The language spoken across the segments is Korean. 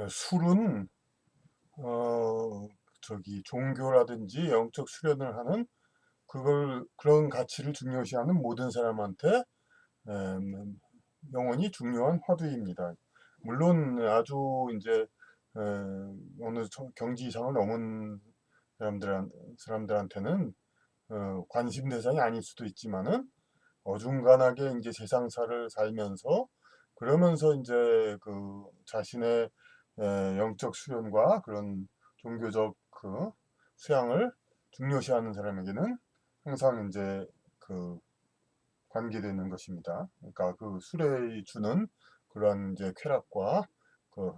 술은 어 종교라든지 영적 수련을 하는 그런 가치를 중요시하는 모든 사람한테 영원히 중요한 화두입니다. 물론 아주 이제 어느 경지 이상을 넘은 사람들한테는 관심 대상이 아닐 수도 있지만은 어중간하게 이제 세상사를 살면서 그러면서 이제 그 자신의 영적 수련과 그런 종교적 그 수양을 중요시하는 사람에게는 항상 이제 그 관계되는 것입니다. 그러니까 그 술에 주는 그런 이제 쾌락과 그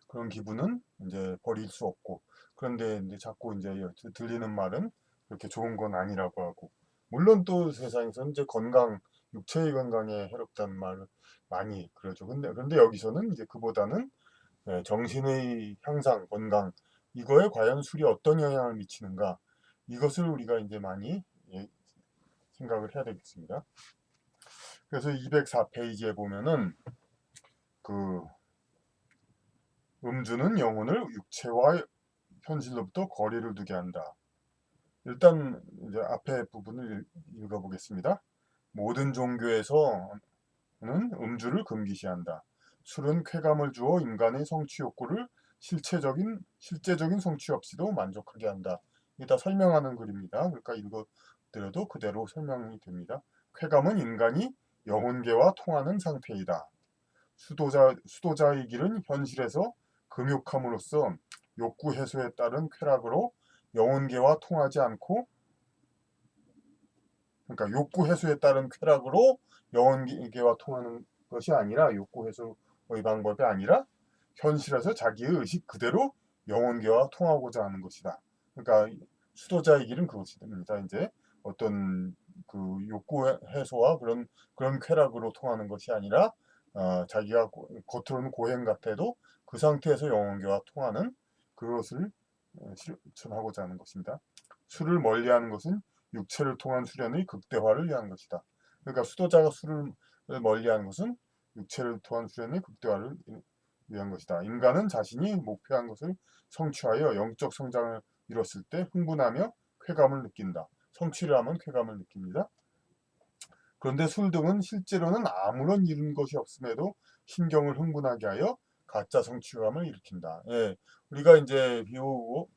그런 기분은 이제 버릴 수 없고, 그런데 이제 자꾸 이제 들리는 말은 그렇게 좋은 건 아니라고 하고, 물론 또 세상에서는 이제 육체의 건강에 해롭다는 말을 많이 그러죠. 그런데 여기서는 이제 그보다는 정신의 향상, 건강, 이거에 과연 술이 어떤 영향을 미치는가, 이것을 우리가 이제 많이 생각을 해야 되겠습니다. 그래서 204페이지에 보면은 그 음주는 영혼을 육체와 현실로부터 거리를 두게 한다. 일단 이제 앞에 부분을 읽어보겠습니다. 모든 종교에서는 음주를 금기시한다. 술은 쾌감을 주어 인간의 성취 욕구를 실제적인 성취 없이도 만족하게 한다. 이게 다 설명하는 글입니다. 그러니까 읽어드려도 그대로 설명이 됩니다. 쾌감은 인간이 영혼계와 통하는 상태이다. 수도자의 길은 현실에서 금욕함으로써 욕구 해소에 따른 쾌락으로 영혼계와 통하지 않고, 그러니까 욕구 해소에 따른 쾌락으로 영혼계와 통하는 것이 아니라, 욕구 해소의 방법이 아니라 현실에서 자기의 의식 그대로 영혼계와 통하고자 하는 것이다. 그러니까 수도자의 길은 그것입니다. 이제 어떤 그 욕구 해소와 그런 쾌락으로 통하는 것이 아니라 자기가 겉으로는 고행 같아도 그 상태에서 영혼계와 통하는 그것을 실천하고자 하는 것입니다. 술을 멀리하는 것은 육체를 통한 수련의 극대화를 위한 것이다. 그러니까 수도자가 술을 멀리하는 것은 육체를 통한 수련의 극대화를 위한 것이다. 인간은 자신이 목표한 것을 성취하여 영적 성장을 이뤘을 때 흥분하며 쾌감을 느낀다. 성취를 하면 쾌감을 느낍니다. 그런데 술 등은 실제로는 아무런 이룬 것이 없음에도 신경을 흥분하게 하여 가짜 성취감을 일으킨다. 예, 우리가 이제 비 오고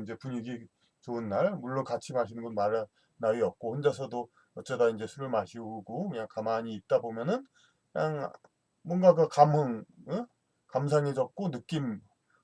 이제 분위기 좋은 날, 물론 같이 마시는 건 말할 나위 없고 혼자서도 어쩌다 이제 술을 마시고 그냥 가만히 있다 보면은 그냥 뭔가 그 감상해졌고 느낌,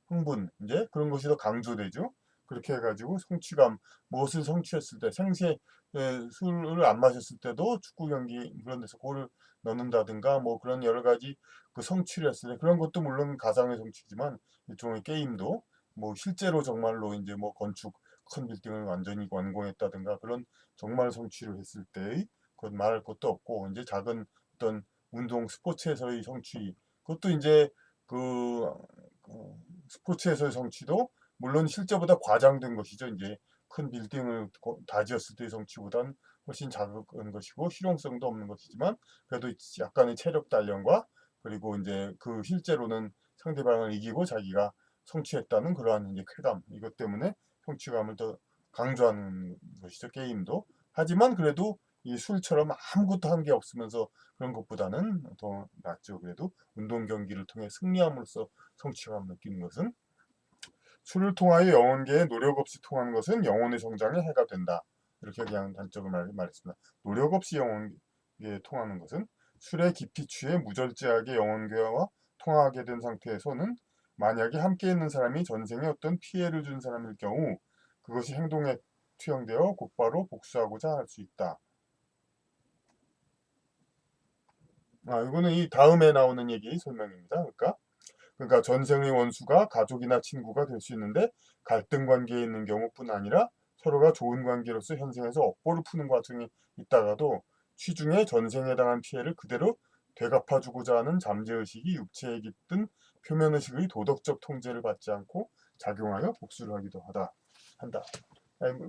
흥분, 이제 그런 것이 더 강조되죠. 그렇게 해가지고 성취감, 무엇을 성취했을 때, 술을 안 마셨을 때도 축구 경기 그런 데서 골을 넣는다든가 뭐 그런 여러 가지 그 성취를 했을 때, 그런 것도 물론 가상의 성취지만 일종의 게임도 뭐 실제로 정말로 이제 뭐 건축 큰 빌딩을 완전히 완공했다든가 그런 정말 성취를 했을 때의 그건 말할 것도 없고, 이제 작은 어떤 운동 스포츠에서의 성취, 그것도 이제 그 스포츠에서의 성취도 물론 실제보다 과장된 것이죠. 이제 큰 빌딩을 다 지었을 때의 성취보다는 훨씬 작은 것이고 실용성도 없는 것이지만, 그래도 약간의 체력 단련과 그리고 이제 그 실제로는 상대방을 이기고 자기가 성취했다는 그러한 이제 쾌감, 이것 때문에 성취감을 더 강조하는 것이죠, 게임도. 하지만 그래도 이 술처럼 아무것도 한 게 없으면서 그런 것보다는 더 낫죠. 그래도 운동 경기를 통해 승리함으로써 성취감을 느끼는 것은, 술을 통하여 영혼계에 노력 없이 통하는 것은 영혼의 성장에 해가 된다. 이렇게 그냥 단적으로 말했습니다. 노력 없이 영혼계에 통하는 것은, 술에 깊이 취해 무절제하게 영혼계와 통하게 된 상태에서는 만약에 함께 있는 사람이 전생에 어떤 피해를 준 사람일 경우 그것이 행동에 투영되어 곧바로 복수하고자 할 수 있다. 이거는 이 다음에 나오는 얘기 설명입니다. 그러니까 전생의 원수가 가족이나 친구가 될 수 있는데, 갈등 관계에 있는 경우뿐 아니라 서로가 좋은 관계로서 현생에서 업보를 푸는 과정이 있다가도 취중에 전생에 당한 피해를 그대로 되갚아주고자 하는 잠재의식이 육체에 깃든 표면의식의 도덕적 통제를 받지 않고 작용하여 복수를 하기도 한다.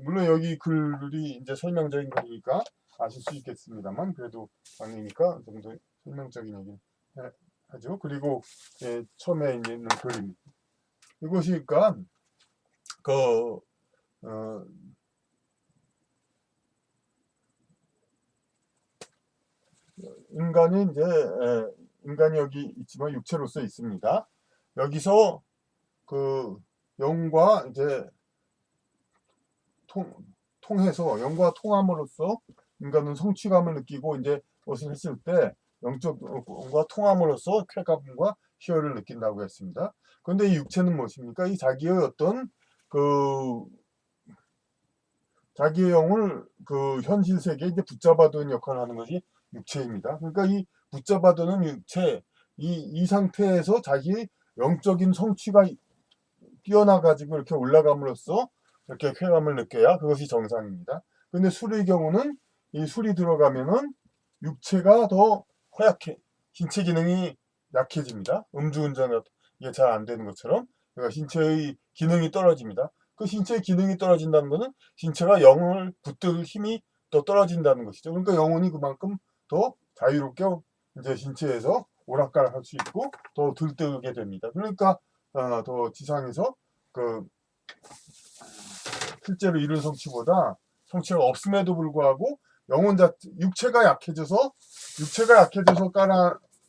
물론 여기 글이 이제 설명적인 글이니까 아실 수 있겠습니다만, 그래도 강의니까 좀 더 설명적인 얘기를 하죠. 그리고 처음에 있는 그림 이것이 그러니까 그 어, 인간이 이제 인간이 여기 있지만 육체로서 있습니다. 여기서 그 영과 이제 통해서 영과 통함으로써 인간은 성취감을 느끼고 이제 무엇을 했을 때 영적과 통함으로써 쾌감과 희열을 느낀다고 했습니다. 그런데 이 육체는 무엇입니까? 이 자기의 어떤 그 자기의 영을 그 현실 세계에 이제 붙잡아두는 역할을 하는 것이 육체입니다. 그러니까 이 붙잡아두는 육체, 이 상태에서 자기 영적인 성취가 뛰어나가지고 이렇게 올라감으로써 이렇게 쾌감을 느껴야 그것이 정상입니다. 근데 술의 경우는 이 술이 들어가면은 육체가 더 허약해, 신체 기능이 약해집니다. 음주운전 이게 잘 안 되는 것처럼 그러니까 신체의 기능이 떨어집니다. 그 신체의 기능이 떨어진다는 것은 신체가 영을 붙들 힘이 더 떨어진다는 것이죠. 그러니까 영혼이 그만큼 더 자유롭게 이제 신체에서 오락가락할 수 있고 더 들뜨게 됩니다. 그러니까 더 지상에서 그 실제로 이룬 성취보다 성취가 없음에도 불구하고 영혼 자체 육체가 약해져서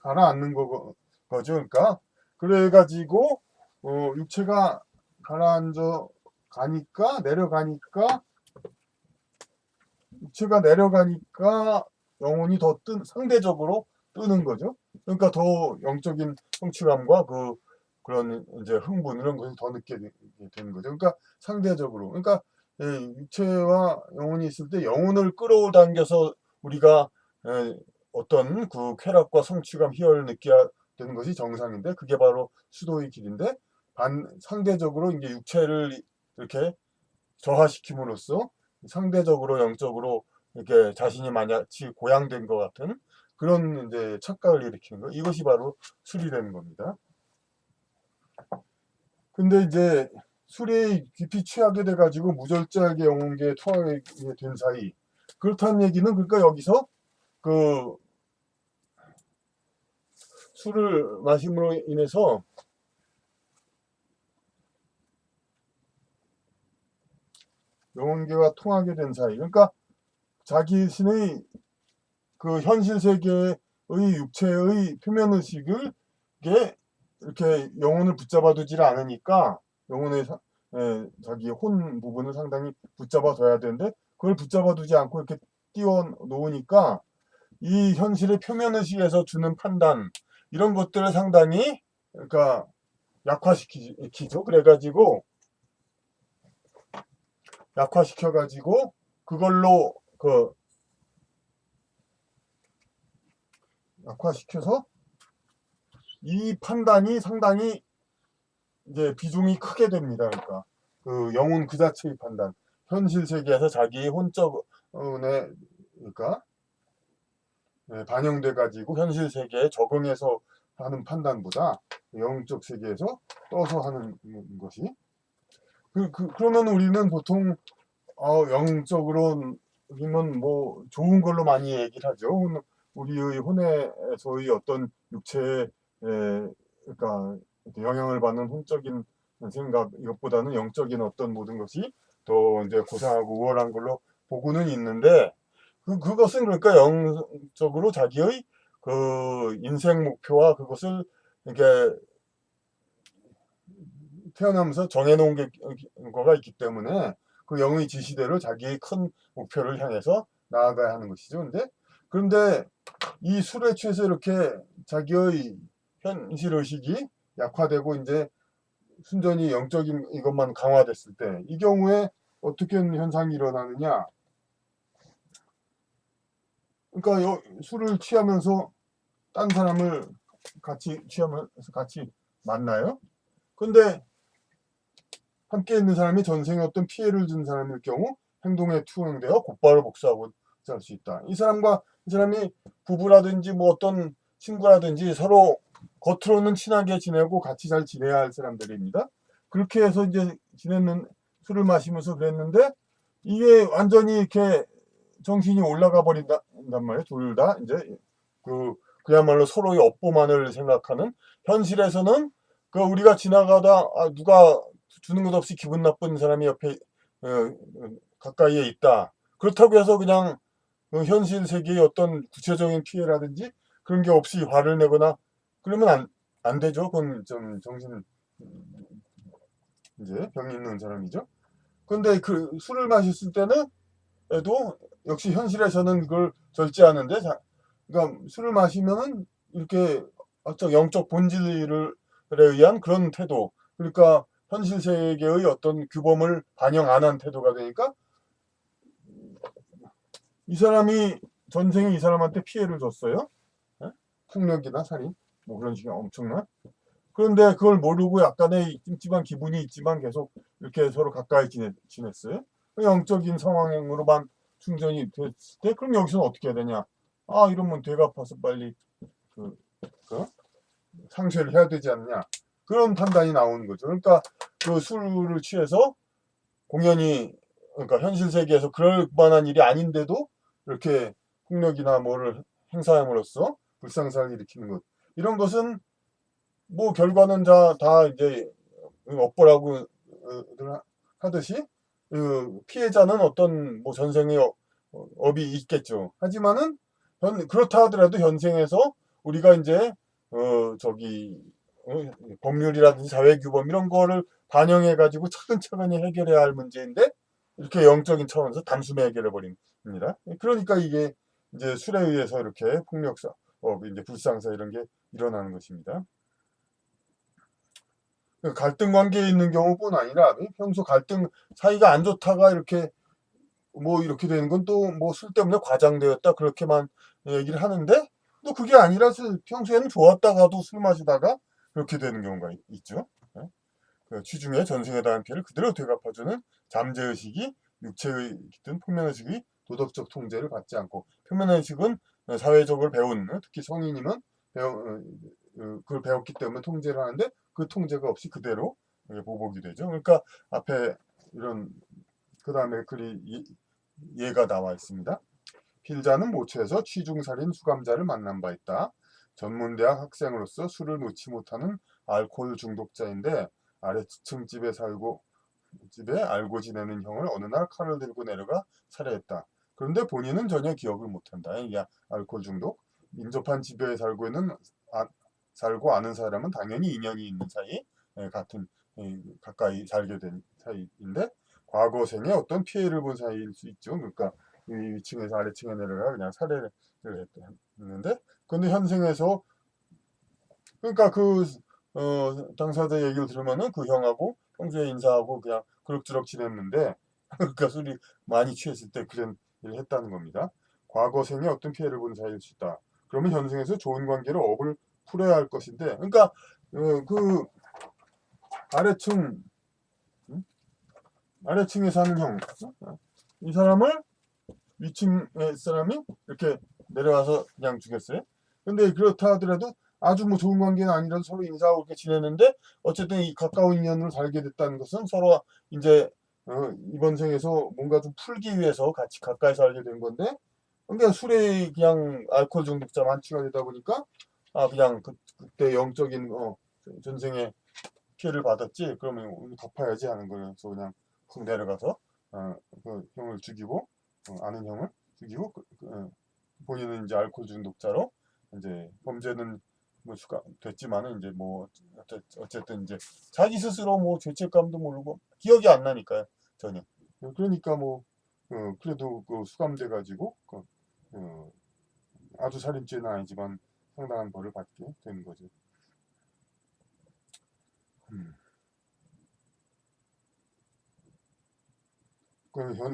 가라앉는 거죠. 그러니까 그래가지고 육체가 가라앉아 가니까 육체가 내려가니까 영혼이 더 상대적으로 뜨는 거죠. 그러니까 더 영적인 성취감과 그런 이제 흥분 이런 것을 더 느끼게 되는 거죠. 그러니까 상대적으로 그러니까 육체와 영혼이 있을 때 영혼을 끌어당겨서 우리가 어떤 그 쾌락과 성취감, 희열을 느껴야 되는 것이 정상인데 그게 바로 수도의 길인데 상대적으로 이제 육체를 이렇게 저하시킴으로써 상대적으로 영적으로 이렇게 자신이 마치 고양된 것 같은 그런 이제 착각을 일으키는 거 이것이 바로 술이 되는 겁니다. 근데 이제 술에 깊이 취하게 돼가지고 무절제하게 영혼계에 투하게 된 사이 그렇다는 얘기는 그러니까 여기서 그 술을 마심으로 인해서 영혼계와 통하게 된 사이 그러니까 자기 신의 그 현실 세계의 육체의 표면 의식을 이렇게 영혼을 붙잡아 두질 않으니까 영혼의 자기 혼 부분을 상당히 붙잡아 둬야 되는데 그걸 붙잡아 두지 않고 이렇게 띄워 놓으니까 이 현실의 표면 의식에서 주는 판단 이런 것들을 상당히 그러니까 약화시키죠. 그래가지고 약화시켜가지고 그걸로 약화시켜서 이 판단이 상당히 이제 비중이 크게 됩니다. 그러니까 그 영혼 그 자체의 판단, 현실 세계에서 자기의 혼적에 그러니까 반영돼 가지고 현실 세계에 적응해서 하는 판단보다 영적 세계에서 떠서 하는 것이 그러면 우리는 보통 영적으로는 뭐 좋은 걸로 많이 얘기를 하죠. 우리의 혼에서의 어떤 육체에 그러니까 영향을 받는 혼적인 생각 이것보다는 영적인 어떤 모든 것이 더 이제 고상하고 우월한 걸로 보고는 있는데 그것은 그러니까 영적으로 자기의 그 인생 목표와 그것을 이렇게 태어나면서 정해놓은 거가 있기 때문에 그 영의 지시대로 자기의 큰 목표를 향해서 나아가야 하는 것이죠. 그런데 이 술에 취해서 이렇게 자기의 현실 의식이 약화되고 이제 순전히 영적인 이것만 강화됐을 때 이 경우에 어떻게 현상이 일어나느냐? 그러니까 술을 취하면서 딴 사람을 같이 취하면서 같이 만나요. 근데 함께 있는 사람이 전생에 어떤 피해를 준 사람일 경우 행동에 투영되어 곧바로 복수하고 할 수 있다. 이 사람이 부부라든지 뭐 어떤 친구라든지 서로 겉으로는 친하게 지내고 같이 잘 지내야 할 사람들입니다. 그렇게 해서 이제 술을 마시면서 그랬는데 이게 완전히 이렇게 정신이 올라가 버린단 말이에요. 둘 다 이제 그 그야말로 서로의 업보만을 생각하는, 현실에서는 그 우리가 지나가다 누가 주는 것 없이 기분 나쁜 사람이 옆에 가까이에 있다. 그렇다고 해서 그냥 현실 세계의 어떤 구체적인 피해라든지 그런 게 없이 화를 내거나 그러면 안 되죠. 그건 좀 정신 이제 병이 있는 사람이죠. 근데 그 술을 마셨을 때는 에도 역시 현실에서는 그걸 절제하는데, 그러니까 술을 마시면은 이렇게 어떤 영적 본질에 의한 그런 태도, 그러니까 현실 세계의 어떤 규범을 반영 안 한 태도가 되니까 이 사람이 전생에 이 사람한테 피해를 줬어요. 예? 폭력이나 살인 뭐 그런 식의 엄청난. 그런데 그걸 모르고 약간의 찜찜한 기분이 있지만 계속 이렇게 서로 가까이 지냈어요. 영적인 상황으로만 충전이 됐을 때 그럼 여기서는 어떻게 해야 되냐? 아 이러면 되갚아서 빨리 그, 그 상쇄를 해야 되지 않냐? 그런 판단이 나오는 거죠. 그러니까 그 술을 취해서 공연히, 그러니까 현실 세계에서 그럴 만한 일이 아닌데도 이렇게 폭력이나 뭐를 행사함으로써 불상사를 일으키는 것, 이런 것은 뭐 결과는 다 이제 업보라고 하듯이 그 피해자는 어떤 뭐 전생의 업이 있겠죠. 하지만은 그렇다 하더라도 현생에서 우리가 이제 저기 법률이라든지 사회규범 이런 거를 반영해 가지고 차근차근히 해결해야 할 문제인데 이렇게 영적인 차원에서 단숨에 해결해 버립니다. 그러니까 이게 이제 술에 의해서 이렇게 폭력사, 이제 불상사 이런 게 일어나는 것입니다. 갈등 관계에 있는 경우뿐 아니라 평소 갈등 사이가 안 좋다가 이렇게 뭐 이렇게 되는 건 또 뭐 술 때문에 과장되었다 그렇게만 얘기를 하는데, 또 그게 아니라 평소에는 좋았다가도 술 마시다가 그렇게 되는 경우가 있죠. 예? 그 취중의 전생에 대한 피해를 그대로 되갚아주는 잠재의식이 육체의식든 표면의식이 도덕적 통제를 받지 않고, 표면의식은 사회적으로 배운, 특히 성인이면 그걸 배웠기 때문에 통제를 하는데 그 통제가 없이 그대로 보복이 되죠. 그러니까 앞에 이런 그 다음에 글이 예가 나와 있습니다. 필자는 모처에서 취중살인 수감자를 만난 바 있다. 전문대학 학생으로서 술을 놓지 못하는 알코올 중독자인데 아래층 집에 알고 지내는 형을 어느 날 칼을 들고 내려가 살해했다. 그런데 본인은 전혀 기억을 못한다. 이게 알코올 중독. 인접한 집에 살고 아는 사람은 당연히 인연이 있는 사이, 같은 가까이 살게 된 사이인데 과거 생에 어떤 피해를 본 사이일 수 있죠. 그러니까 이 위층에서 아래층에 내려가 그냥 살해를 했는데, 근데 현생에서 그러니까 당사자 얘기를 들으면은 그 형하고 평소에 인사하고 그냥 그럭저럭 지냈는데 그러니까 술이 많이 취했을 때 그런 일을 했다는 겁니다. 과거 생에 어떤 피해를 본 사이일 수 있다. 그러면 현생에서 좋은 관계로 업을 풀어야 할 것인데, 그러니까 그 아래층 음? 아래층에 사는 형, 이 사람을 위층의 사람이 이렇게 내려와서 그냥 죽였어요. 근데 그렇다 하더라도 아주 뭐 좋은 관계는 아니라도 서로 인사하고 이렇게 지내는데 어쨌든 이 가까운 인연을 살게 됐다는 것은 서로 이제 이번 생에서 뭔가 좀 풀기 위해서 같이 가까이 살게 된 건데, 근데 술에 그냥 알코올 중독자 만취가 되다 보니까 그냥 그때 영적인 전생에 피해를 받았지 그러면 오늘 갚아야지 하는 거예요. 그래서 그냥 훅 내려가서 그 형을 죽이고 아는 형을 죽이고 본인은 이제 알코올 중독자로 이제 범죄는 뭐 됐지만은 이제 뭐 어쨌든 이제 자기 스스로 뭐 죄책감도 모르고 기억이 안 나니까요 전혀. 그러니까 뭐 그래도 그 수감돼 가지고 아주 살인죄는 아니지만 상당한 벌을 받게 되는 거죠. 음.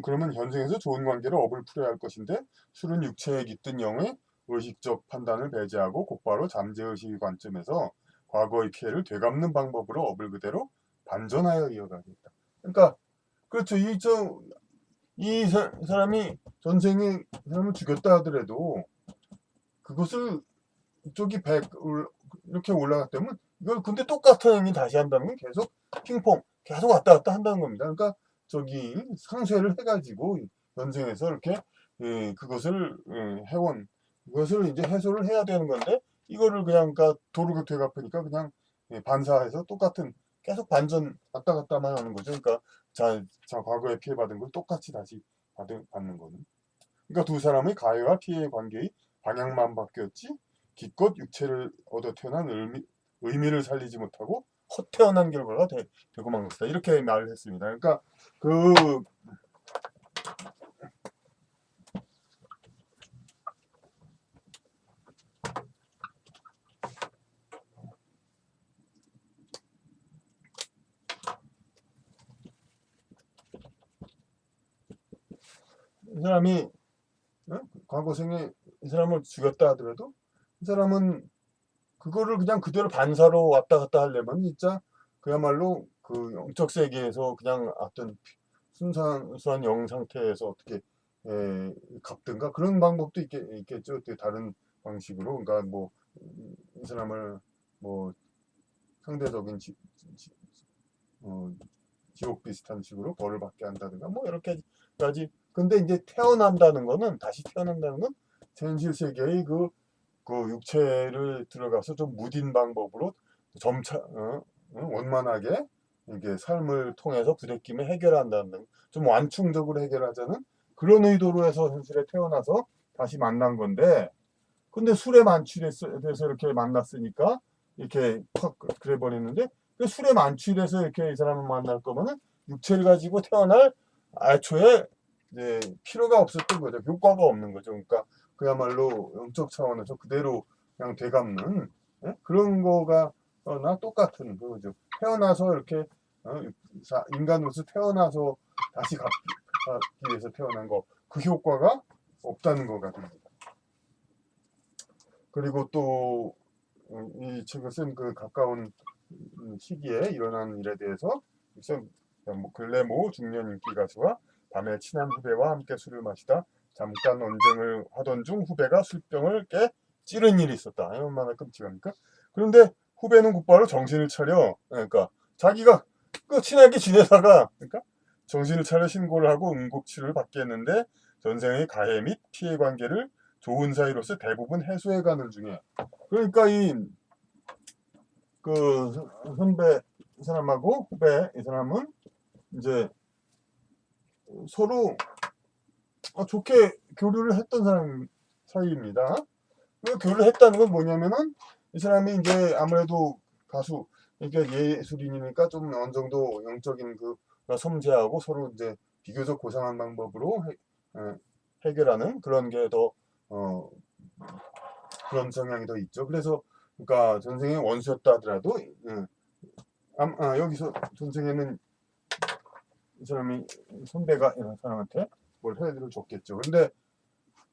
그러면 현생에서 좋은 관계로 업을 풀어야 할 것인데 술은 육체에 깃든 영의 의식적 판단을 배제하고 곧바로 잠재의식 관점에서 과거의 피해를 되갚는 방법으로 업을 그대로 반전하여 이어가겠다. 그러니까 그렇죠. 이 사람이 전생에 사람을 죽였다 하더라도 그것을 이쪽이 100 이렇게 올라갔다면 이걸 근데 똑같은 행위 다시 한다는 건 계속 핑퐁 계속 왔다 갔다 한다는 겁니다. 그러니까 상쇄를 해가지고 현생에서 이렇게 그것을 해온 이것을 이제 해소를 해야 되는 건데 이거를 그냥 그러니까 도로교통에 갚으니까 그냥 반사해서 똑같은 계속 반전 왔다 갔다만 하는 거죠. 그러니까 자 과거에 피해받은 걸 똑같이 다시 받는 거는. 그러니까 두 사람의 가해와 피해의 관계의 방향만 바뀌었지 기껏 육체를 얻어 태어난 의미를 살리지 못하고 헛태어난 결과가 되고 만 것이다. 이렇게 말을 했습니다. 그러니까 그 이 사람이 과거 생에 이 사람을 죽였다 하더라도 이 사람은 그거를 그냥 그대로 반사로 왔다 갔다 하려면 진짜 그야말로 그 영적 세계에서 그냥 어떤 순수한 영 상태에서 어떻게 갚든가 그런 방법도 있겠죠. 어떻게 다른 방식으로 그러니까 뭐 이 사람을 뭐 상대적인 지옥 비슷한 식으로 벌을 받게 한다든가 뭐 이렇게까지. 근데 이제 태어난다는 거는 다시 태어난다는 건 현실 세계의 그 육체를 들어가서 좀 무딘 방법으로 점차 원만하게 이게 삶을 통해서 부대낌을 해결한다는 좀 완충적으로 해결하자는 그런 의도로 해서 현실에 태어나서 다시 만난 건데 근데 술에 만취돼서 이렇게 만났으니까 이렇게 팍 그래 버리는데 그 술에 만취돼서 이렇게 이 사람을 만날 거면은 육체를 가지고 태어날 애초에 이제 필요가 없었던 거죠. 효과가 없는 거죠. 그러니까 그야말로 영적 차원에서 그대로 그냥 되갚는 그런 거가 나 똑같은 거죠. 태어나서 이렇게 인간으로서 태어나서 다시 갚기 위해서 태어난 거 그 효과가 없다는 거 같습니다. 그리고 또 이 책을 쓴 그 가까운 시기에 일어난 일에 대해서 근래 모 중년 인기 가수가 밤에 친한 후배와 함께 술을 마시다 잠깐 언쟁을 하던 중 후배가 술병을 깨 찌른 일이 있었다. 얼마나 끔찍합니까? 그런데 후배는 곧바로 정신을 차려 그러니까 자기가 그 친하게 지내다가 그러니까 정신을 차려 신고를 하고 응급치료를 받게 했는데 전생의 가해 및 피해 관계를 좋은 사이로서 대부분 해소해가는 중에 그러니까 그 선배 이 사람하고 후배 이 사람은 이제 서로 좋게 교류를 했던 사람 사이입니다. 그 교류를 했다는 건 뭐냐면은 이 사람이 이제 아무래도 가수 그러니까 예술인이니까 좀 어느 정도 영적인 그가 섬세하고 서로 이제 비교적 고상한 방법으로 해결하는 그런 게 더 그런 성향이 더 있죠. 그래서 그러니까 전생에 원수였다 하더라도 여기서 전생에는 이 사람이 선배가 이 사람한테 뭘 해드려 줬겠죠. 근데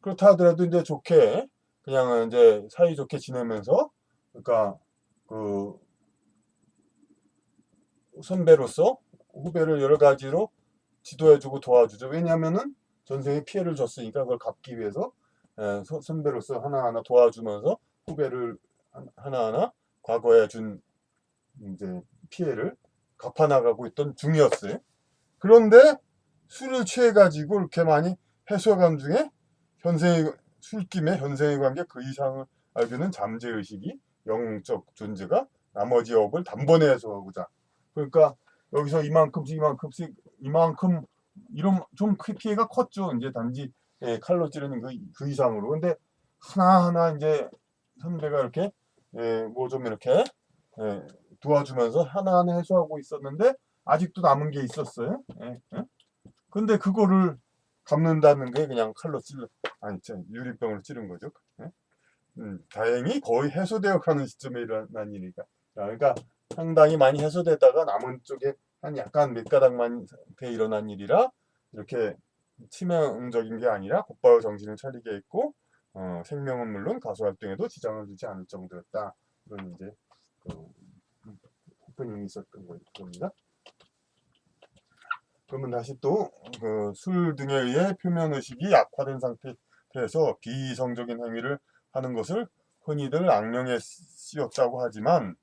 그렇다 하더라도 이제 좋게 그냥 이제 사이좋게 지내면서 그러니까 그 선배로서 후배를 여러 가지로 지도해주고 도와주죠. 왜냐하면은 전생에 피해를 줬으니까 그걸 갚기 위해서 선배로서 하나하나 도와주면서 후배를 하나하나 과거에 준 이제 피해를 갚아나가고 있던 중이었어요. 그런데 술을 취해가지고 이렇게 많이 해소감 중에 현생의 술김에 현생의 관계 그 이상을 알고는 잠재의식이 영적 존재가 나머지 업을 단번에 해소하고자 그러니까 여기서 이만큼 이런 좀 피해가 컸죠. 이제 단지 칼로 찌르는 그 이상으로. 근데 하나하나 이제 선배가 이렇게 뭐 좀 이렇게 도와주면서 하나하나 해소하고 있었는데 아직도 남은 게 있었어요. 근데 그거를 갚는다는 게 그냥 칼로 아니 유리병으로 찌른 거죠. 다행히 거의 해소되어 가는 시점에 일어난 일이니까. 그러니까 상당히 많이 해소되다가 남은 쪽에 한 약간 몇 가닥만 일어난 일이라 이렇게 치명적인 게 아니라 곧바로 정신을 차리게 했고 생명은 물론 가수 활동에도 지장을 주지 않을 정도였다. 그런 이제 그 해프닝이 있었던 겁니다. 그러면 다시 또 그 술 등에 의해 표면 의식이 약화된 상태에서 비이성적인 행위를 하는 것을 흔히들 악령에 씌었다고 하지만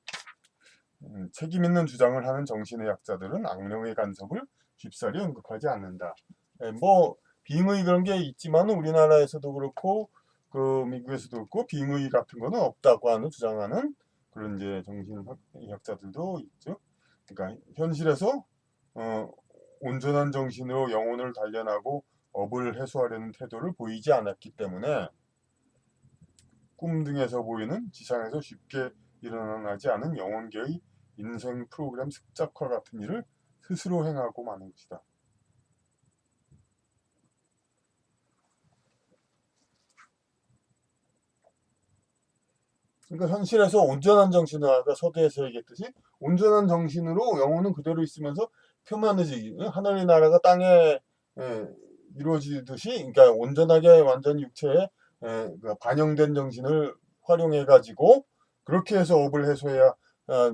책임 있는 주장을 하는 정신의 약자들은 악령의 간섭을 쉽사리 언급하지 않는다. 뭐 빙의 그런 게 있지만 우리나라에서도 그렇고 그 미국에서도 없고 빙의 같은 거는 없다고 하는 주장하는 그런 이제 정신학자들도 있죠. 그러니까 현실에서 어, 온전한 정신으로 영혼을 단련하고 업을 해소하려는 태도를 보이지 않았기 때문에 꿈 등에서 보이는 지상에서 쉽게 일어나지 않은 영혼계의 인생 프로그램 습작화 같은 일을 스스로 행하고 마는 것이다. 그러니까 현실에서 온전한 정신으로 아까 서두에서 얘기했듯이 온전한 정신으로 영혼은 그대로 있으면서 표면에서 하늘의 나라가 땅에 이루어지듯이 그러니까 온전하게 완전히 육체에 그 반영된 정신을 활용해 가지고 그렇게 해서 업을 해소해야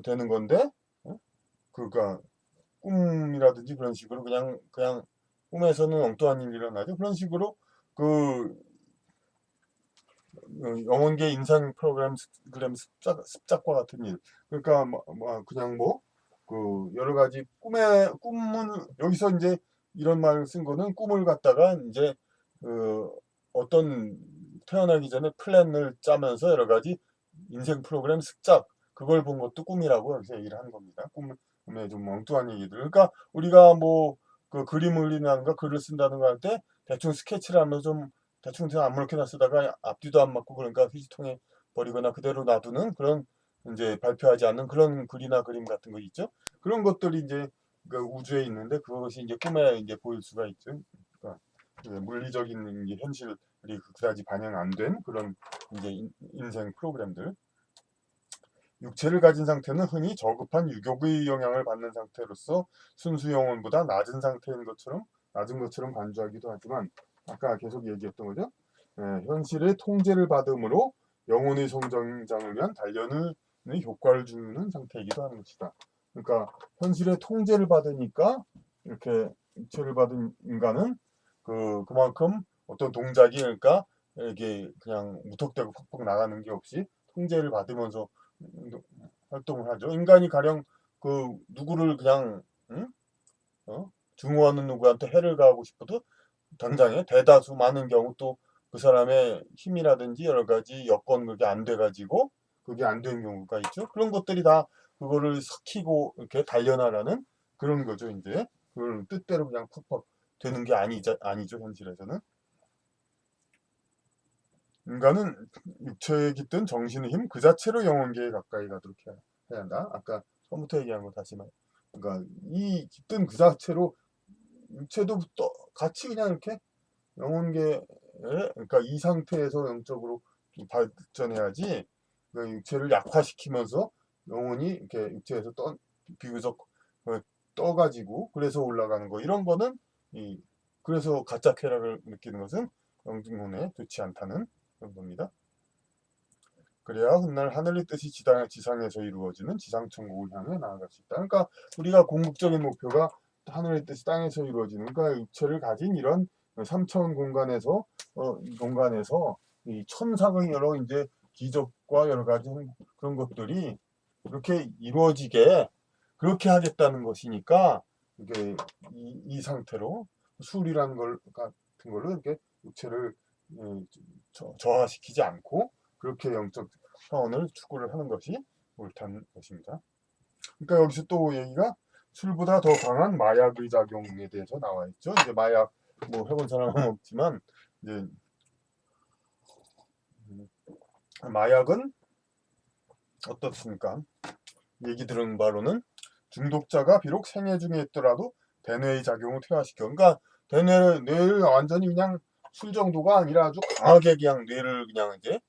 되는 건데 그러니까 꿈이라든지 그런 식으로 그냥 꿈에서는 엉뚱한 일이 일어나죠. 그런 식으로 그 영혼계 인상 프로그램 습작과 같은 일. 그러니까 그냥 그 여러 가지 꿈은 여기서 이제 이런 말을 쓴 거는 꿈을 갖다가 이제 그 어떤 태어나기 전에 플랜을 짜면서 여러 가지 인생 프로그램 습작 그걸 본 것도 꿈이라고 여기서 얘기를 하는 겁니다. 꿈에 좀 엉뚱한 얘기들. 그러니까 우리가 뭐 그 그림을 그린다든가 글을 쓴다든가 할 때 대충 스케치를 하면서 좀 대충 그냥 아무렇게나 쓰다가 앞뒤도 안 맞고 그러니까 휴지통에 버리거나 그대로 놔두는 그런 이제 발표하지 않는 그런 글이나 그림 같은 거 있죠. 그런 것들이 이제 그 우주에 있는데 그것이 이제 꿈에 이제 보일 수가 있죠. 그러니까 물리적인 이제 현실이 그다지 반영 안 된 그런 이제 인생 프로그램들. 육체를 가진 상태는 흔히 저급한 유욕의 영향을 받는 상태로서 순수 영혼보다 낮은 것처럼 간주하기도 하지만 아까 계속 얘기했던 거죠. 현실의 통제를 받음으로 영혼의 성장을 위한 단련의 효과를 주는 상태이기도 하는 것이다. 그러니까 현실의 통제를 받으니까 이렇게 육체를 받은 인간은 그만큼 어떤 동작이 그러니까 이게 그냥 무턱대고 팍팍 나가는 게 없이 통제를 받으면서 활동을 하죠. 인간이 가령 그 누구를 그냥 응? 증오하는 누구한테 해를 가하고 싶어도 당장에 대다수 많은 경우 또 그 사람의 힘이라든지 여러 가지 여건 그게 안 돼가지고 그게 안 되는 경우가 있죠. 그런 것들이 다 그거를 삭히고 이렇게 단련하라는 그런 거죠. 이제 그걸 뜻대로 그냥 팍팍 되는 게 아니죠. 현실에서는. 인간은 육체에 깃든 정신의 힘 그 자체로 영혼계에 가까이 가도록 해야 한다. 아까 처음부터 얘기한 거 다시 말. 그러니까 이 깃든 그 자체로 육체도 또 같이 그냥 이렇게 영혼계에 그러니까 이 상태에서 영적으로 발전해야지 그 육체를 약화시키면서 영혼이 이렇게 육체에서 비교적 떠가지고 그래서 올라가는 거 이런 거는 그래서 가짜 쾌락을 느끼는 것은 영혼에 좋지 않다는 그런 겁니다. 그래야 훗날 하늘의 뜻이 지상에서 이루어지는 지상천국을 향해 나아갈 수 있다. 그러니까 우리가 궁극적인 목표가 하늘의 뜻이 땅에서 이루어지는 그러니까 육체를 가진 이런 삼차원 공간에서 이 천상의 여러 이제 기적과 여러 가지 그런 것들이 그렇게 이루어지게 그렇게 하겠다는 것이니까 이게 이 상태로 술이라는 걸 같은 걸로 이렇게 육체를 저하시키지 않고 그렇게 영적 차원을 추구를 하는 것이 옳다는 것입니다. 그러니까 여기서 또 얘기가 술보다 더 강한 마약의 작용에 대해서 나와 있죠. 이제 마약 뭐 해본 사람은 없지만 이제 마약은 어떻습니까? 얘기 들은 바로는 중독자가 비록 생애 중에 있더라도 대뇌의 작용을 퇴화시켜. 그러니까 뇌를 완전히 그냥 술 정도가 아니라 아주 강하게 그냥 뇌를 그냥 이제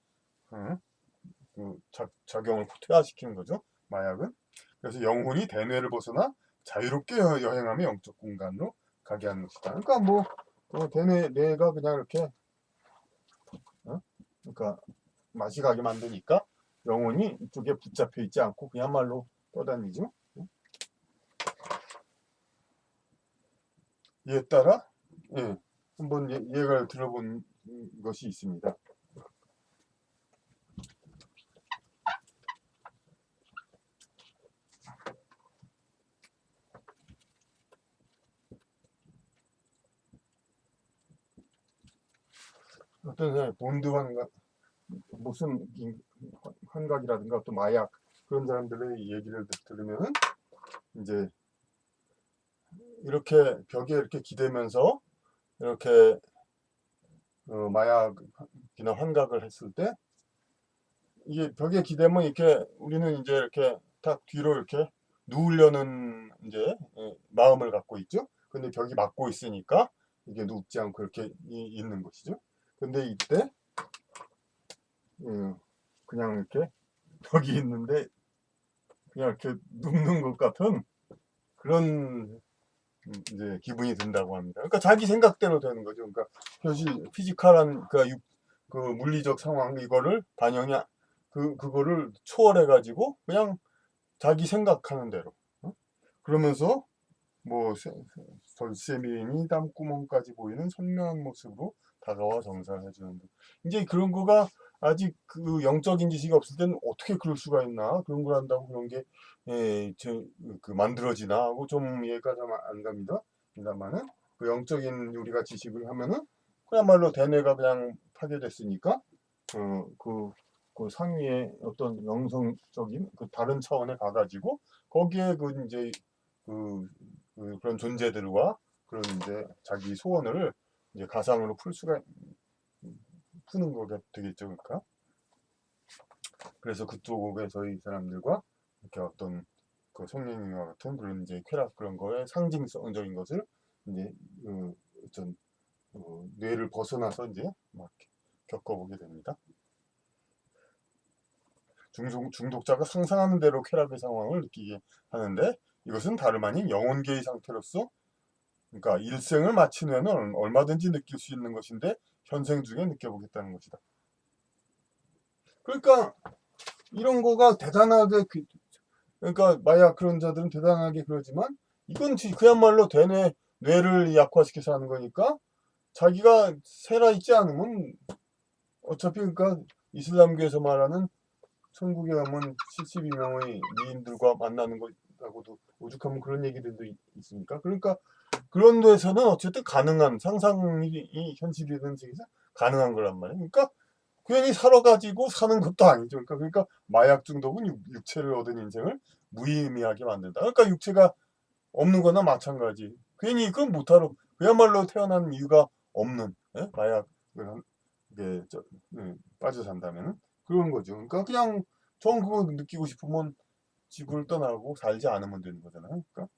작용을 퇴화시키는 거죠. 마약은. 그래서 영혼이 대뇌를 벗어나 자유롭게 여행하며 영적 공간으로 가게 하는 것이다. 그러니까 뇌가 그냥 이렇게 그러니까 맛이 가게 만드니까 영혼이 이쪽에 붙잡혀 있지 않고 그야말로 떠다니죠. 이에 따라 한번 예를 들어본 것이 있습니다. 어떤 사람이 본드환과 무슨 환각이라든가 또 마약 그런 사람들의 얘기를 들으면은 이제 이렇게 벽에 이렇게 기대면서 이렇게 마약이나 환각을 했을 때 이게 벽에 기대면 이렇게 우리는 이제 이렇게 딱 뒤로 이렇게 누우려는 이제 마음을 갖고 있죠. 근데 벽이 막고 있으니까 이게 눕지 않고 이렇게 있는 것이죠. 근데 이때 그냥 이렇게 벽이 있는데 그냥 이렇게 눕는 것 같은 그런 이제 기분이 든다고 합니다. 그러니까 자기 생각대로 되는 거죠. 그러니까 현실 피지컬한 그 물리적 상황 이거를 반영이 그거를 초월해 가지고 그냥 자기 생각하는 대로 그러면서 뭐 설세미니 땀구멍까지 보이는 선명한 모습으로 다가와 정사를 해주는 데 이제 그런 거가 아직 그 영적인 지식이 없을 때는 어떻게 그럴 수가 있나 그런 걸 한다고 그런 게 만들어지나 하고 좀 이해가 좀 안 갑니다. 입니다만은 그 영적인 우리가 지식을 하면은 그야말로 대뇌가 그냥 파괴됐으니까 그 상위의 어떤 영성적인 그 다른 차원에 가가지고 거기에 그 이제 그런 존재들과 그런 이제 자기 소원을 이제 가상으로 푸는 거가 되겠죠, 그러니까. 그래서 그쪽에 저희 사람들과 이렇게 어떤 그 성령님과 같은 그런 이제 쾌락 그런 거에 상징성적인 것을 이제 어떤 뇌를 벗어나서 이제 막 겪어보게 됩니다. 중독자가 상상하는 대로 쾌락의 상황을 느끼게 하는데 이것은 다름 아닌 영혼계의 상태로서 그러니까 일생을 마친 후에는 얼마든지 느낄 수 있는 것인데 현생 중에 느껴보겠다는 것이다. 그러니까 이런 거가 대단하게 그러니까 마약 그런 자들은 대단하게 그러지만 이건 그야말로 뇌를 약화시켜서 하는 거니까 자기가 살아있지 않으면 어차피 그러니까 이슬람교에서 말하는 천국에 가면 72명의 미인들과 만나는 거라고도 오죽하면 그런 얘기들도 있으니까 그러니까 그런 데서는 어쨌든 가능한 상상이 현실이 되는 세계에서 가능한 거란 말이에요. 그러니까 괜히 살아가지고 사는 것도 아니죠. 그러니까 마약 중독은 육체를 얻은 인생을 무의미하게 만든다. 그러니까 육체가 없는 거나 마찬가지. 괜히 그건 못하러 그야말로 태어난 이유가 없는 마약을 빠져 산다면 그런 거죠. 그러니까 그냥 전 그거 느끼고 싶으면 집을 떠나고 살지 않으면 되는 거잖아요. 그러니까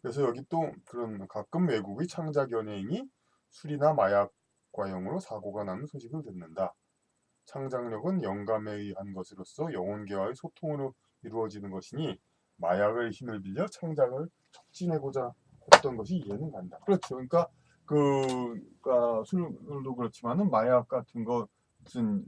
그래서 여기 또 그런 가끔 외국의 창작 연예인이 술이나 마약 과용으로 사고가 나는 소식을 듣는다. 창작력은 영감에 의한 것으로서 영혼계와의 소통으로 이루어지는 것이니 마약의 힘을 빌려 창작을 촉진해보자 했던 것이 이해는 간다. 그렇죠. 그러니까 그러니까 술도 그렇지만은 마약 같은 거 무슨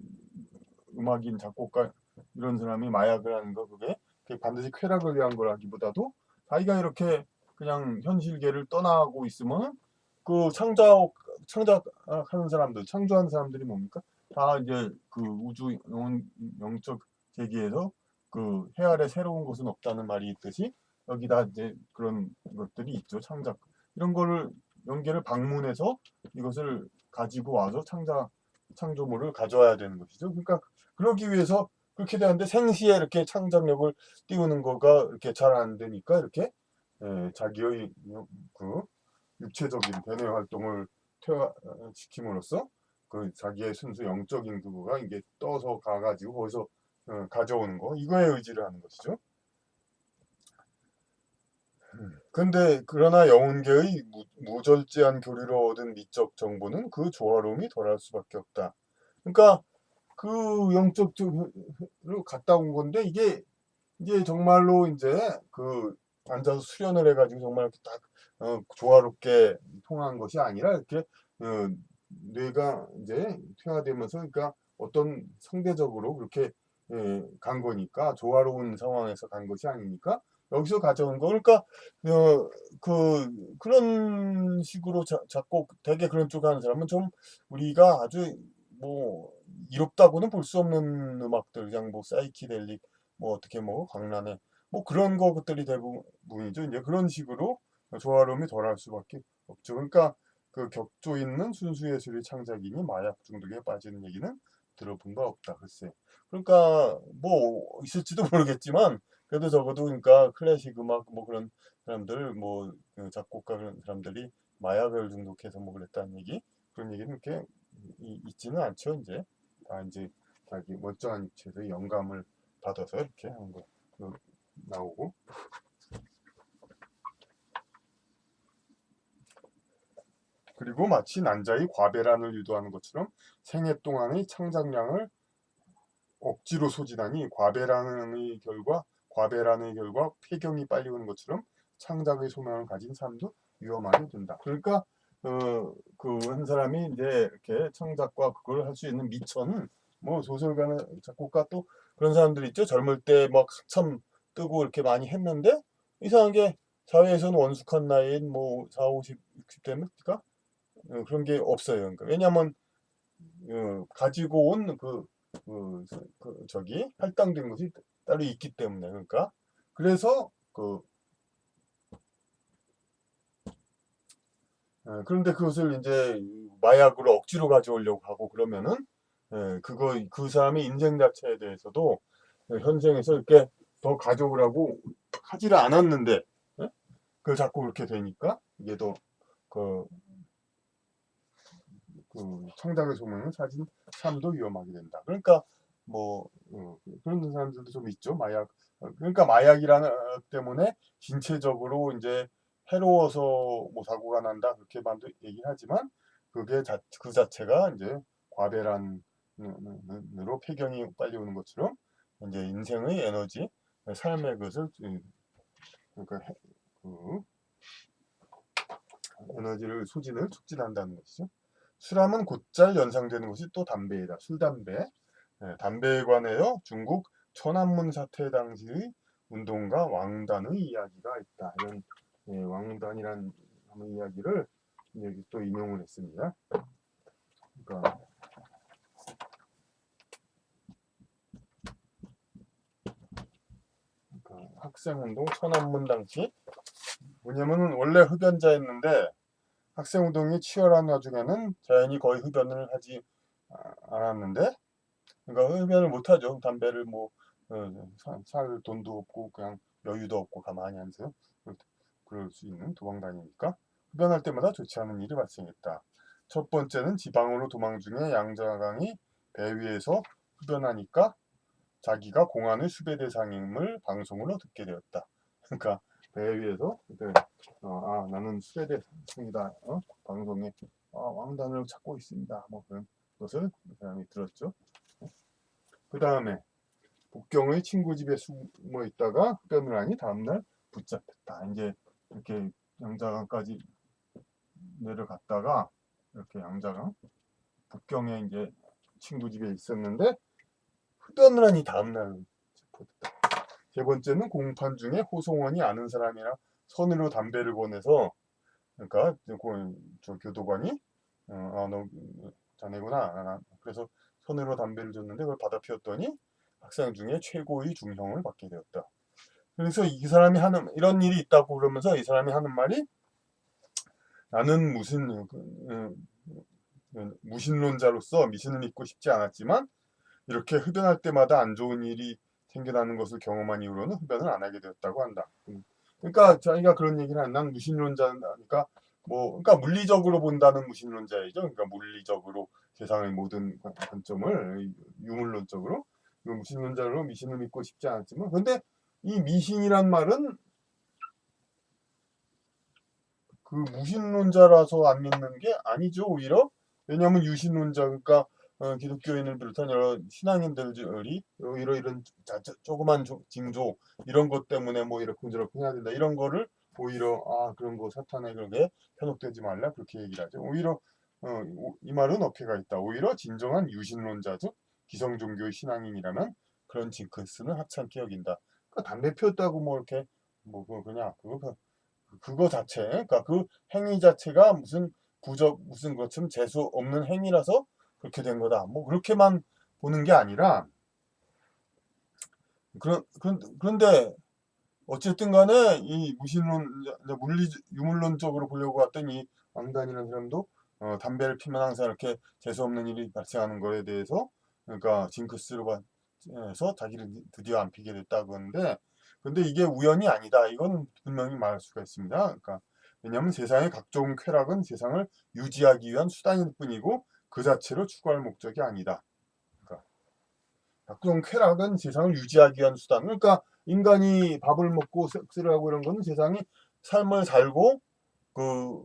음악인 작곡가 이런 사람이 마약을 하는 거 그게 반드시 쾌락을 위한 거라기보다도 자기가 이렇게 그냥 현실계를 떠나고 있으면 그 창작하는 사람들 창조하는 사람들이 뭡니까? 다 이제 그 우주 영적 세계에서 그 해아래 새로운 것은 없다는 말이 있듯이 여기다 이제 그런 것들이 있죠. 창작 이런 거를 연계를 방문해서 이것을 가지고 와서 창조물을 가져와야 되는 것이죠. 그러니까 그러기 위해서 그렇게 되는데 생시에 이렇게 창작력을 띄우는 거가 이렇게 잘 안 되니까 이렇게 자기의 그 육체적인 대뇌 활동을 퇴화시킴으로써 그 자기의 순수 영적인 그거가 이게 떠서 가가지고 거기서 가져오는 거 이거에 의지를 하는 것이죠. 근데 그러나 영혼계의 무절제한 교류로 얻은 미적 정보는 그 조화로움이 덜할 수밖에 없다. 그러니까 그 영적 쪽으로 갔다 온 건데 이게 이제 정말로 이제 그 앉아서 수련을 해가지고 정말 이렇게 딱 조화롭게 통한 것이 아니라 이렇게 뇌가 이제 퇴화되면서 그러니까 어떤 상대적으로 그렇게 간 거니까 조화로운 상황에서 간 것이 아니니까 여기서 가져온 거 그러니까 그런 식으로 작곡 되게 그런 쪽 하는 사람은 좀 우리가 아주 뭐 이롭다고는 볼 수 없는 음악들 그냥 뭐 사이키델릭 뭐 어떻게 뭐 광란에 뭐 그런 것들이 대부분이죠. 이제 그런 식으로 조화로움이 덜할 수밖에 없죠. 그러니까 그 격조 있는 순수 예술의 창작이니 마약 중독에 빠지는 얘기는 들어본 바 없다. 글쎄. 그러니까 뭐 있을지도 모르겠지만 그래도 적어도 그러니까 클래식 음악 뭐 그런 사람들 뭐그 작곡가 그런 사람들이 마약을 중독해서 뭐 그랬다는 얘기 그런 얘기는 이렇게 있지는 않죠. 이제 다 이제 자기 멀쩡한 육체에서 영감을 받아서 이렇게 하는 거 나오고. 그리고 마치 난자의 과배란을 유도하는 것처럼 생애 동안의 창작량을 억지로 소진하니 과배란의 결과 폐경이 빨리 오는 것처럼 창작의 소명을 가진 삶도 위험하게 된다. 그러니까 그 한 사람이 이제 이렇게 창작과 그걸 할 수 있는 미천은 뭐 소설가나 작곡가 또 그런 사람들 있죠. 젊을 때 막 참 뜨고 이렇게 많이 했는데 이상하게 사회에서는 원숙한 나이인 뭐 4, 50, 60 되면 그러니까 그런 게 없어요. 그러니까 왜냐하면 가지고 온 저기 할당된 것이 따로 있기 때문에 그러니까 그래서 그런데 그것을 이제 마약으로 억지로 가져오려고 하고 그러면은 그거 그 사람의 인생 자체에 대해서도 현생에서 이렇게 더 가져오라고 하지를 않았는데 그걸 자꾸 그렇게 되니까 이게 더그 청작의 소명을 사진 삶도 위험하게 된다. 그러니까 뭐 그런 사람들도 좀 있죠. 마약 그러니까 마약이라는 때문에 신체적으로 이제 해로워서 뭐 사고가 난다 그렇게만도 얘기하지만 그게 그 자체가 이제 과배란으로 폐경이 빨리 오는 것처럼 이제 인생의 에너지, 삶의 것을 그러니까 그 에너지를 소진을 촉진한다는 것이죠. 술하면 곧잘 연상되는 것이 또 담배이다. 술, 담배. 담배에 관하여 중국 천안문 사태 당시의 운동가 왕단의 이야기가 있다. 이런 왕단이란 이야기를 여기 또 인용을 했습니다. 그러니까 학생운동 천안문 당시 뭐냐면은 원래 흡연자였는데 학생운동이 치열한 와중에는 자연히 거의 흡연을 하지 않았는데 그러니까 흡연을 못하죠. 담배를 뭐 살 돈도 없고 그냥 여유도 없고 가만히 앉아서 그럴 수 있는 도망다니니까 흡연할 때마다 좋지 않은 일이 발생했다. 첫 번째는 지방으로 도망 중에 양자강이 배 위에서 흡연하니까 자기가 공안의 수배 대상임을 방송으로 듣게 되었다. 그러니까 배 위에서 나는 수배 대상이다. 방송에 왕단을 찾고 있습니다. 뭐 그런 것을 그 사람이 들었죠. 그 다음에 북경의 친구 집에 숨어 있다가 흡연을 하니 다음날 붙잡혔다. 이제 이렇게 양자강까지 내려갔다가 이렇게 양자강 북경에 이제 친구 집에 있었는데 흡연을 하니 다음날 체포됐다. 세 번째는 공판 중에 호송원이 아는 사람이라 선으로 담배를 보내서 그러니까 저 교도관이 너 자네구나. 그래서 손으로 담배를 줬는데 그걸 받아 피웠더니 학생 중에 최고의 중형을 받게 되었다. 그래서 이 사람이 하는 이런 일이 있다고 그러면서 이 사람이 하는 말이 나는 무신론자로서 미신을 믿고 싶지 않았지만 이렇게 흡연할 때마다 안 좋은 일이 생겨나는 것을 경험한 이후로는 흡연을 안 하게 되었다고 한다. 그러니까 자기가 그런 얘기를 하는 난 무신론자니까 그러니까 물리적으로 본다는 무신론자이죠. 그러니까 물리적으로 세상의 모든 관점을 유물론적으로 무신론자로 미신을 믿고 싶지 않았지만 근데 이 미신이란 말은 그 무신론자라서 안 믿는 게 아니죠. 오히려 왜냐하면 유신론자 그러니까 기독교인을 비롯한 여러 신앙인들이 오히려 이런 조그만 징조 이런 것 때문에 뭐 이렇게 저렇게 해야 된다 이런 거를 오히려 그런 거 사탄에 그렇게 현혹되지 말라 그렇게 얘기를 하죠. 오히려 이 말은 어폐가 있다. 오히려 진정한 유신론자 즉 기성종교의 신앙인이라면 그런 징크스는 하찮게 여긴다. 그러니까 담배 피웠다고 뭐 이렇게 뭐 그냥 그거 자체, 그러니까 그 행위 자체가 무슨 무슨 것처럼 재수 없는 행위라서 그렇게 된 거다. 뭐 그렇게만 보는 게 아니라 그런데 어쨌든 간에 이 유물론적으로 보려고 했던 이 왕단이라는 사람도 담배를 피면 항상 이렇게 재수 없는 일이 발생하는 거에 대해서 그러니까 징크스로 해서 자기를 드디어 안 피게 됐다고 하는데, 근데 이게 우연이 아니다. 이건 분명히 말할 수가 있습니다. 그러니까 왜냐하면 세상의 각종 쾌락은 세상을 유지하기 위한 수단일 뿐이고 그 자체로 추구할 목적이 아니다. 그러니까 각종 쾌락은 세상을 유지하기 위한 수단. 그러니까 인간이 밥을 먹고 섹스를 하고 이런 거는 세상이 삶을 살고 그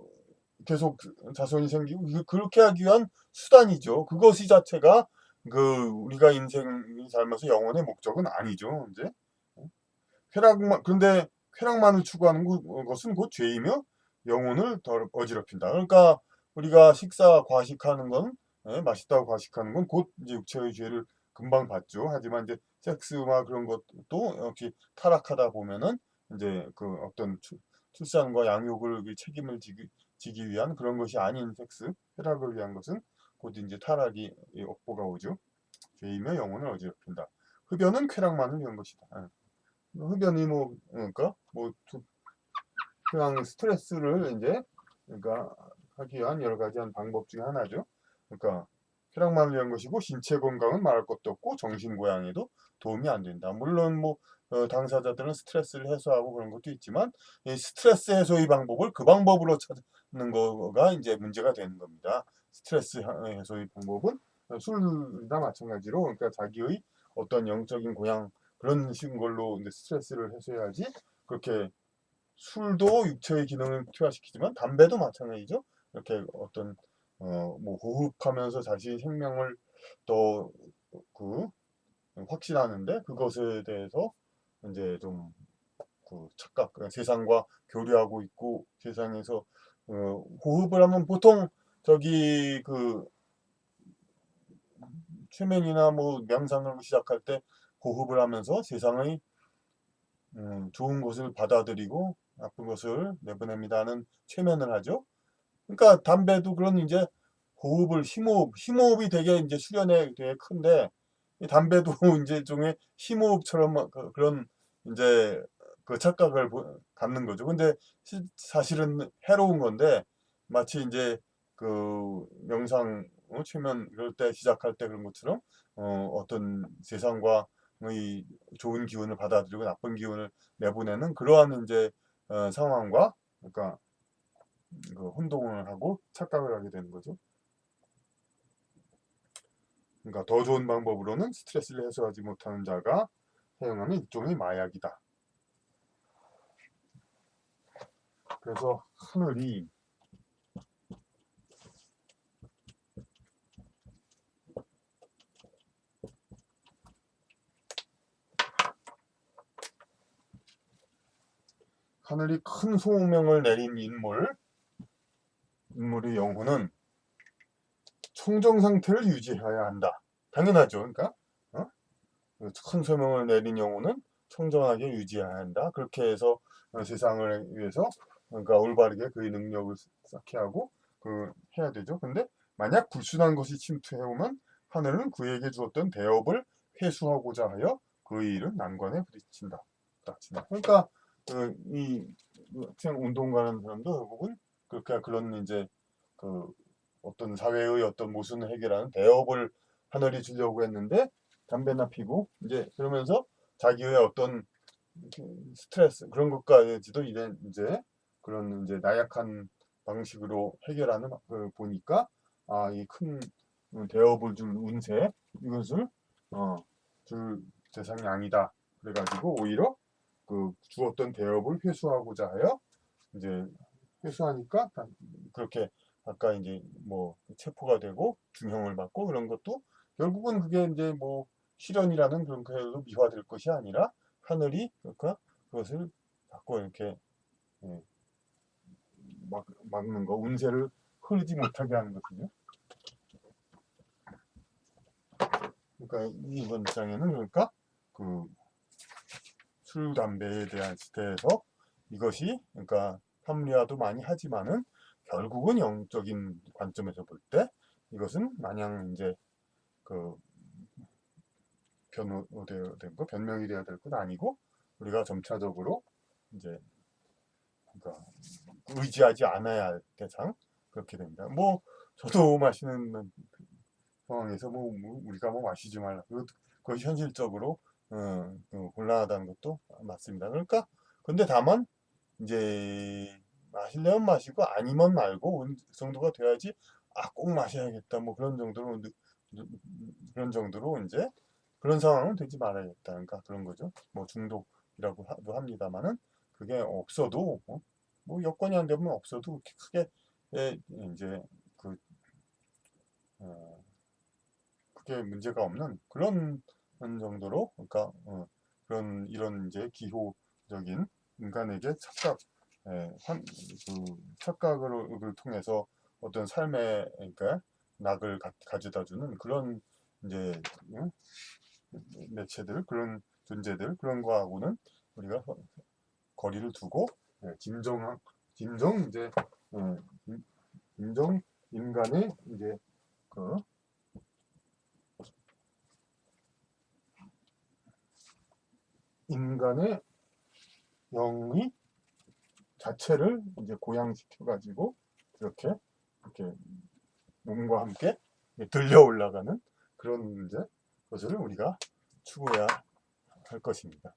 계속 자손이 생기고 그렇게 하기 위한 수단이죠. 그것이 자체가 그 우리가 인생을 살면서 영혼의 목적은 아니죠. 이제 쾌락만 근데 쾌락만을 추구하는 것은 곧 죄이며 영혼을 더 어지럽힌다. 그러니까 우리가 식사 과식하는 건 맛있다고 과식하는 건 곧 이제 육체의 죄를 금방 받죠. 하지만 이제 섹스와 그런 것도 역시 타락하다 보면은 이제 그 어떤 출산과 양육을 책임을 지기 위한 그런 것이 아닌 섹스, 쾌락을 위한 것은 곧 이제 타락이 업보가 오죠. 죄이며 영혼을 어지럽힌다. 흡연은 쾌락만을 위한 것이다. 흡연이 뭐 그러니까 뭐 그냥 스트레스를 이제 그러니까 하기 위한 여러 가지 한 방법 중에 하나죠. 그러니까 쾌락만을 위한 것이고 신체 건강은 말할 것도 없고 정신 고양에도 도움이 안 된다. 물론 뭐 당사자들은 스트레스를 해소하고 그런 것도 있지만 이 스트레스 해소의 방법을 그 방법으로 찾는 거가 이제 문제가 되는 겁니다. 스트레스 해소의 방법은 술이나 마찬가지로 그러니까 자기의 어떤 영적인 고양 그런 식인 걸로 이제 스트레스를 해소해야지 그렇게 술도 육체의 기능을 퇴화시키지만 담배도 마찬가지죠. 이렇게 어떤 뭐 호흡하면서 자신의 생명을 또 그 확신하는데 그것에 대해서 이제 좀 그 착각, 세상과 교류하고 있고 세상에서 호흡을 하면 보통 저기 그 최면이나 뭐 명상을 시작할 때 호흡을 하면서 세상의 좋은 것을 받아들이고 나쁜 것을 내보냅니다는 최면을 하죠. 그러니까 담배도 그런 이제 호흡을 심호흡이 되게 이제 수련에 되게 큰데 이 담배도 이제 종의 심호흡처럼 그런 이제 그 착각을 갖는 거죠. 근데 사실은 해로운 건데 마치 이제 그 명상 최면 그럴 때 시작할 때 그런 것처럼 어떤 세상과 의 좋은 기운을 받아들이고 나쁜 기운을 내보내는 그러한 이제 상황과 그러니까 그 혼동을 하고 착각을 하게 되는 거죠. 그러니까 더 좋은 방법으로는 스트레스를 해소하지 못하는 자가 사용하는 일종의 마약이다. 그래서 하늘이 큰 소명을 내린 인물의 영혼은 청정 상태를 유지해야 한다. 당연하죠. 그러니까 큰 소명을 내린 영혼은 청정하게 유지해야 한다. 그렇게 해서 세상을 위해서 그러니까 올바르게 그의 능력을 쌓게 하고 해야 되죠. 근데 만약 불순한 것이 침투해오면 하늘은 그에게 주었던 대업을 회수하고자 하여 그의 일은 난관에 부딪힌다. 그러니까 이 그냥 운동 가는 사람도 결국은 그렇게 그런 이제 그 어떤 사회의 어떤 모순을 해결하는 대업을 하늘이 주려고 했는데 담배나 피고 이제 그러면서 자기의 어떤 스트레스 그런 것까지도 이제 그런 이제 나약한 방식으로 해결하는 보니까 이 큰 대업을 줄 운세 이것을 줄 대상이 아니다. 그래가지고 오히려 그 주었던 대업을 회수하고자 하여 이제 회수하니까 그렇게 아까 이제 뭐 체포가 되고 중형을 받고 그런 것도 결국은 그게 이제 뭐 실현이라는 그런 걸로 미화될 것이 아니라 하늘이 그러니까 그것을 자꾸 이렇게 예, 막는 거 운세를 흐르지 못하게 하는 거거든요. 그러니까 이번 장에는 그러니까 그 술, 담배에 대해서 이것이 그러니까 합리화도 많이 하지만은 결국은 영적인 관점에서 볼 때 이것은 마냥 이제 그 변호된 거, 변명이 되어야 될 건 아니고 우리가 점차적으로 이제 그러니까 의지하지 않아야 할 대상 그렇게 됩니다. 뭐 저도 마시는 상황에서 우리가 마시지 말라. 그것이 현실적으로 곤란하다는 것도 맞습니다. 그러니까 근데 다만 이제 마시려면 마시고 아니면 말고 그 정도가 돼야지 꼭 마셔야겠다 그런 정도로 그런 정도로 이제 그런 상황은 되지 말아야겠다. 그러니까 그런 거죠. 중독이라고 도 합니다만은 그게 없어도 여건이 안 되면 없어도 그렇게 크게 이제 그 그게 문제가 없는 그런 정도로 그러니까 그런 이런 이제 기호적인 인간에게 착각을 통해서 어떤 삶의 그러니까 낙을 가져다주는 그런 이제 매체들 그런 존재들 그런 거하고는 우리가 거리를 두고 진정 이제 진정 인간의 이제 그 인간의 영의 자체를 이제 고양시켜 가지고 이렇게 몸과 함께 들려 올라가는 그런 이제 것을 우리가 추구해야 할 것입니다.